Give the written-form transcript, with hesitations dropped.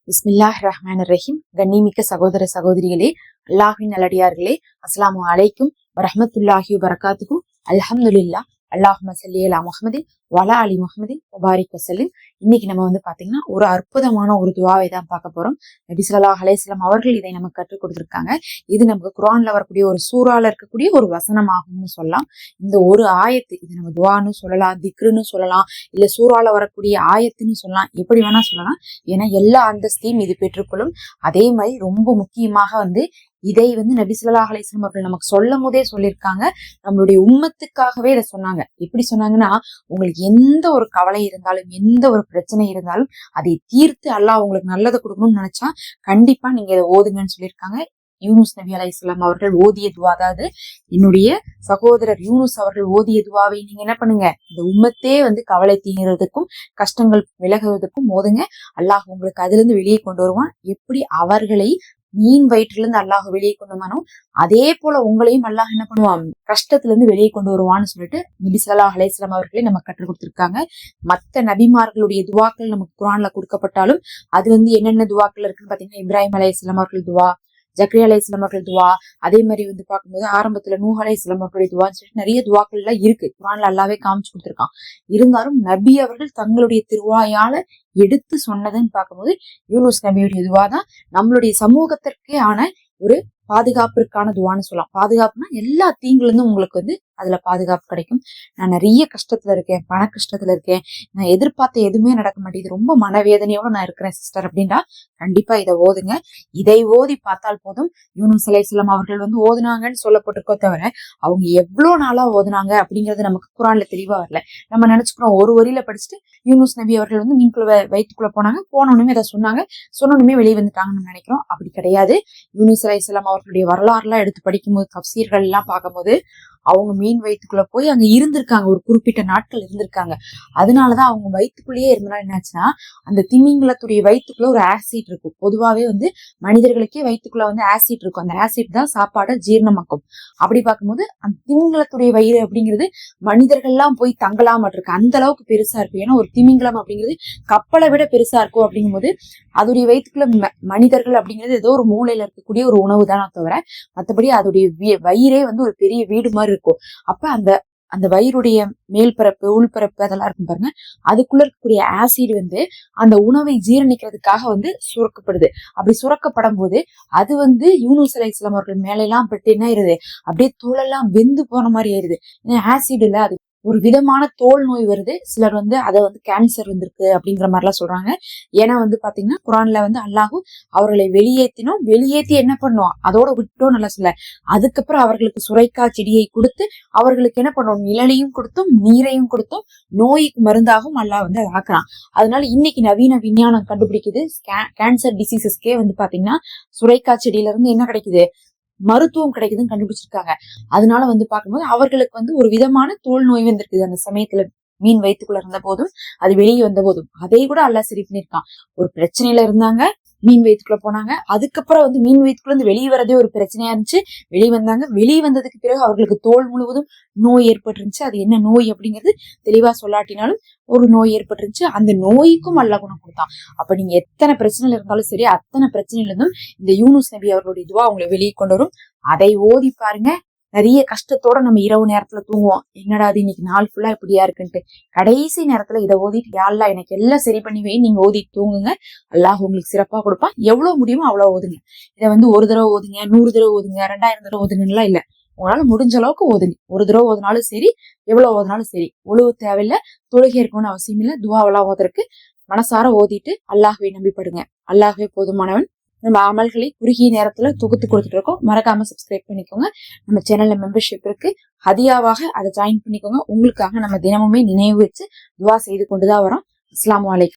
பிஸ்மில்லாஹ் ரஹ்மான் ரஹீம். கண்ணிமிக்க சகோதர சகோதரிகளே, அல்லாஹின் நல்லடியார்களே, அஸ்ஸலாமு அலைக்கும் வரஹ்மத்துல்லாஹி வபரகாத்துஹு. அல்ஹம்துலில்லாஹ். அல்லாஹும்ம ஸல்லி அலா முஹம்மதின் வலா அலி முஹம்மதின் வபாரிக் வஸல்லிம். இன்னைக்கு நம்ம பாத்தீங்கன்னா ஒரு அற்புதமான ஒரு துவாவை தான் பார்க்க போறோம். நபி ஸல்லல்லாஹு அலைஹி வஸல்லம் அவர்கள் இதை நமக்கு கற்றுக் கொடுத்திருக்காங்க. இது நமக்கு குர்ஆன்ல வரக்கூடிய ஒரு சூறால இருக்கக்கூடிய ஒரு வசனமாகும்னு சொல்லலாம். இந்த ஒரு ஆயத்து இது நம்ம துவான்னு சொல்லலாம், திக்ருன்னு சொல்லலாம், இல்ல சூறால வரக்கூடிய ஆயத்துன்னு சொல்லலாம், எப்படி வேணா சொல்லலாம். ஏன்னா எல்லா அந்தஸ்தையும் இது பெற்றுக்கொள்ளும். அதே மாதிரி ரொம்ப முக்கியமாக இதை நபி ஸல்லல்லாஹு அலைஹி வஸல்லம் அவர்கள் நமக்கு சொல்லும் போதே சொல்லியிருக்காங்க. நம்மளுடைய உம்மத்துக்காகவே இதை சொன்னாங்க. எப்படி சொன்னாங்கன்னா, உங்களுக்கு எந்த ஒரு கவலை இருந்தாலும், எந்த ஒரு பிரச்சனை இருந்தாலும் அதை தீர்த்து அல்லாஹ் உங்களுக்கு நல்லதை கொடுக்கணும்னு நினைச்சா கண்டிப்பா நீங்க இதை ஓதுங்கன்னு சொல்லியிருக்காங்க. யூனுஸ் நபி அலைஹிஸ்ஸலாம் அவர்கள் ஓதிய துவா, அதாவது என்னுடைய சகோதரர் யூனுஸ் அவர்கள் ஓதிய துவாவை நீங்க என்ன பண்ணுங்க, இந்த உம்மத்தே கவலை தீர்றதுக்கும் கஷ்டங்கள் விலகுவதற்கும் ஓதுங்க. அல்லாஹ் உங்களுக்கு அதுல இருந்து வெளியே கொண்டு வருவான். எப்படி அவர்களை மீன் வயிற்றுல இருந்து அல்லாஹ் வெளியே கொண்டு வந்தானோ அதே போல உங்களையும் அல்லாஹ் என்ன பண்ணுவான், கஷ்டத்துல இருந்து வெளியே கொண்டு வருவான்னு சொல்லிட்டு நபி ஸல்லல்லாஹு அலைஹி வஸல்லம் அவர்களே நமக்கு கற்றுக் கொடுத்திருக்காங்க. மத்த நபிமார்களுடைய துவாக்கள் நமக்கு குர்ஆன்ல கொடுக்கப்பட்டாலும் அது என்னென்ன துவாக்கள் இருக்குன்னு பாத்தீங்கன்னா, இப்ராஹிம் அலைஹிஸ்ஸலாம் அவர்கள் துவா, ஜக்ரியா அலைஹிஸ்ஸலாம் அவர்கள் துவா, அதே மாதிரி பார்க்கும்போது ஆரம்பத்துல நூஹ் அலைஹிஸ்ஸலாம் அவர்களுடைய துவான்னு சொல்லிட்டு நிறைய துவாக்கள் எல்லாம் இருக்கு. குர்ஆன்ல அல்லாஹ்வே காமிச்சு கொடுத்திருக்கான். இருந்தாலும் நபி அவர்கள் தங்களுடைய திருவாயால எடுத்து சொன்னதுன்னு பார்க்கும்போது யூனுஸ் நபியுடைய துவா தான் நம்மளுடைய சமூகத்திற்கே ஆன ஒரு பாதுகாப்பிற்கான துவான்னு சொல்லலாம். பாதுகாப்புனா எல்லா தீங்குல இருந்தும் உங்களுக்கு அதுல பாதுகாப்பு கிடைக்கும். நான் நிறைய கஷ்டத்துல இருக்கேன், பண கஷ்டத்துல இருக்கேன், நான் எதிர்பார்த்த எதுவுமே நடக்க மாட்டேங்குது, ரொம்ப மனவேதனையோட நான் இருக்கிறேன் சிஸ்டர் அப்படின்னா கண்டிப்பா இதை ஓதுங்க. இதை ஓதி பார்த்தால் போதும். யூனுஸ் அலைஹிஸ்ஸலாம் அவர்கள் ஓதுனாங்கன்னு சொல்லப்பட்டிருக்கோ தவிர அவங்க எவ்வளவு நாளா ஓதுனாங்க அப்படிங்கிறது நமக்கு குர்ஆன்ல தெளிவா வரல. நம்ம நினைச்சுக்கிறோம் ஒரு வரியில படிச்சுட்டு யூனுஸ் நபி அவர்கள் மீன்குள்ள வயிற்றுக்குள்ள போனாங்க, போனோன்னுமே அதை சொன்னோன்னுமே வெளியே வந்துட்டாங்கன்னு நினைக்கிறோம். அப்படி கிடையாது. யூனுஸ் அலைஹிஸ்ஸலாம் அவர்களுடைய வரலாறு எல்லாம் எடுத்து படிக்கும்போது, தஃப்சீர்கள் எல்லாம் பார்க்கும்போது அவங்க மீன் வயிற்றுக்குள்ள போய் அங்க இருந்திருக்காங்க, ஒரு குறிப்பிட்ட நாட்கள் இருந்திருக்காங்க. அதனாலதான் அவங்க வயிற்றுக்குள்ளேயே இருந்தனால என்னாச்சுன்னா, அந்த திமிங்கலத்துடைய வயிற்றுக்குள்ள ஒரு ஆசிட் இருக்கும். பொதுவாவே மனிதர்களுக்கே வயிற்றுக்குள்ள ஆசிட் இருக்கும். அந்த ஆசிட் தான் சாப்பாடை ஜீரணமாக்கும். அப்படி பார்க்கும்போது அந்த திமிங்கலத்துடைய வயிறு அப்படிங்கிறது மனிதர்கள்லாம் போய் தங்கலாம இருக்கு, அந்த அளவுக்கு பெருசா இருக்கு. ஏன்னா ஒரு திமிங்கலம் அப்படிங்கிறது கப்பலை விட பெருசா இருக்கும். அப்படிங்கும்போது அதோடைய வயிற்றுக்குள்ள மனிதர்கள் அப்படிங்கிறது ஏதோ ஒரு மூலையில இருக்கக்கூடிய ஒரு உணவு தானே தவிர மற்றபடி அதோடைய வயிறே ஒரு பெரிய வீடு மாதிரி இருக்கும். அப்ப அந்த வயிறுடைய மேல்பரப்பு உள்பரப்பு அதெல்லாம் இருக்கும் பாருங்க, அதுக்குள்ள இருக்கக்கூடிய ஆசிட் அந்த உணவை ஜீரணிக்கிறதுக்காக சுரக்கப்படுது. அப்படி சுரக்கப்படும் போது அது யூனுஸ் அலைஹிஸ்ஸலாம் அவர்கள் மேல எல்லாம் பட்டு என்ன ஆயிருது, அப்படியே தோலெல்லாம் வெந்து போன மாதிரி ஆயிருது. ஏன்னா ஆசிட் இல்ல, அது ஒரு விதமான தோல் நோய் வருது. சிலர் அதை கேன்சர் வந்திருக்கு அப்படிங்கிற மாதிரி எல்லாம் சொல்றாங்க. ஏன்னா பாத்தீங்கன்னா குர்ஆன்ல அல்லாஹ் அவர்களை வெளியேத்தி என்ன பண்ணுவோம், அதோட விட்டோம் நல்லா சொல்ல. அதுக்கப்புறம் அவர்களுக்கு சுரைக்கா செடியை கொடுத்து அவர்களுக்கு என்ன பண்ணுவோம், நிழலையும் கொடுத்தும் நீரையும் கொடுத்தும் நோய்க்கு மருந்தாகவும் அல்லாஹ் அதை ஆக்குறான். அதனால இன்னைக்கு நவீன விஞ்ஞானம் கண்டுபிடிக்குது, கேன்சர் டிசீசஸ்க்கே பாத்தீங்கன்னா சுரைக்கா செடியில இருந்து என்ன கிடைக்குது, மருத்துவம் கிடைக்குதுன்னு கண்டுபிடிச்சிருக்காங்க. அதனால பார்க்கும்போது அவர்களுக்கு ஒரு விதமான தோல் நோய் வந்திருக்குது. அந்த சமயத்துல மீன் வயிற்றுக்குள்ள இருந்த போதும் அது வெளியே வந்த போதும் அதை கூட அல்லாஹ் சரி பண்ணிருக்கான். ஒரு பிரச்சனையில இருந்தாங்க, மீன் வயிற்றுக்குள்ள போனாங்க, அதுக்கப்புறம் மீன் வயிற்றுக்குள்ள இருந்து வெளியே வரதே ஒரு பிரச்சனையா இருந்துச்சு. வெளியே வந்தாங்க, வெளியே வந்ததுக்கு பிறகு அவர்களுக்கு தோல் முழுவதும் நோய் ஏற்பட்டுருந்துச்சு. அது என்ன நோய் அப்படிங்கிறது தெளிவா சொல்லாட்டினாலும் ஒரு நோய் ஏற்பட்டுருந்துச்சு. அந்த நோய்க்கும் அல்லாஹ் குணம் கொடுத்தான். அப்ப நீங்க எத்தனை பிரச்சனைல இருந்தாலும் சரி, அத்தனை பிரச்சனையில இருந்தும் இந்த யூனுஸ் நபி அவர்களுடைய துவா உங்களை வெளியே கொண்டு வரும். அதை ஓதி பாருங்க. நிறைய கஷ்டத்தோட நம்ம இரவு நேரத்துல தூங்குவோம், என்னடா அது இன்னைக்கு நாள் ஃபுல்லா இப்படியா இருக்குன்ட்டு. கடைசி நேரத்துல இதை ஓதிட்டு, யா அல்லாஹ் எனக்கு எல்லாம் சரி பண்ணி வை, நீங்க ஓதிட்டு தூங்குங்க, அல்லாஹ் உங்களுக்கு சிறப்பா கொடுப்பான். எவ்வளவு முடியுமோ அவ்வளவு ஓதுங்க. இதை ஒரு தடவை ஓதுங்க, 100 தடவை ஓதுங்க, 2000 தடவை ஓதுங்கலாம் இல்ல. உங்களால முடிஞ்ச அளவுக்கு ஓதுங்க. ஒரு தடவை ஓதுனாலும் சரி, எவ்வளவு ஓதுனாலும் சரி. ஒழுவு தேவையில்லை, தொழுகை இருக்கணும்னு அவசியம் இல்லை. துவாவெல்லாம் ஓதுறதுக்கு மனசார ஓதிட்டு அல்லாஹ்வை நம்பிப்படுங்க. அல்லாஹ்வே போதுமானவன். நம்ம அமல்களை குறுகிய நேரத்துல தொகுத்து கொடுத்துட்டு இருக்கோம். மறக்காம சப்ஸ்கிரைப் பண்ணிக்கோங்க. நம்ம சேனல்ல மெம்பர்ஷிப் இருக்கு, ஹதியாவாக அதை ஜாயின் பண்ணிக்கோங்க. உங்களுக்காக நம்ம தினமுமே நினைவு வச்சு துவா செய்து கொண்டுதான் வரோம். அஸ்ஸலாமு அலைக்கும்.